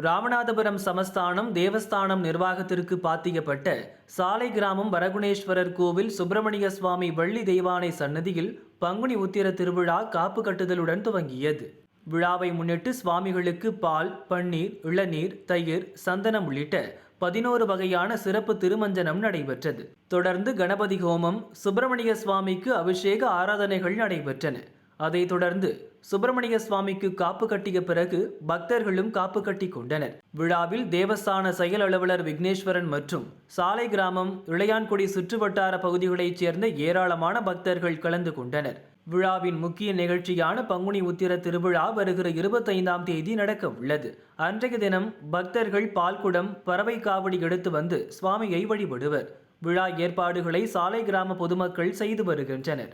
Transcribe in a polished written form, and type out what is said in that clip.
ராமநாதபுரம் சமஸ்தானம் தேவஸ்தானம் நிர்வாகத்திற்கு பாத்தியப்பட்ட சாலை கிராமம் வரகுணேஸ்வரர் கோவில் சுப்பிரமணிய சுவாமி வள்ளி தெய்வானை சன்னதியில் பங்குனி உத்திர திருவிழா காப்பு கட்டுதலுடன் துவங்கியது. விழாவை முன்னிட்டு சுவாமிகளுக்கு பால், பன்னீர், இளநீர், தயிர், சந்தனம் உள்ளிட்ட 11 வகையான சிறப்பு திருமஞ்சனம் நடைபெற்றது. தொடர்ந்து கணபதி ஹோமம், சுப்பிரமணிய சுவாமிக்கு அபிஷேக ஆராதனைகள் நடைபெற்றன. அதைத் தொடர்ந்து சுப்பிரமணிய சுவாமிக்கு காப்பு கட்டிய பிறகு பக்தர்களும் காப்பு கட்டி கொண்டனர். விழாவில் தேவஸ்தான செயல் அலுவலர் விக்னேஸ்வரன் மற்றும் சாலை கிராமம், இளையான்குடி சுற்றுவட்டார பகுதிகளைச் சேர்ந்த ஏராளமான பக்தர்கள் கலந்து கொண்டனர். விழாவின் முக்கிய நிகழ்ச்சியான பங்குனி உத்திர திருவிழா வருகிற 25ஆம் தேதி நடக்க உள்ளது. அன்றைய தினம் பக்தர்கள் பால்குடம், பறவை காவடி எடுத்து வந்து சுவாமியை வழிபடுவர். விழா ஏற்பாடுகளை சாலை கிராம பொதுமக்கள் செய்து வருகின்றனர்.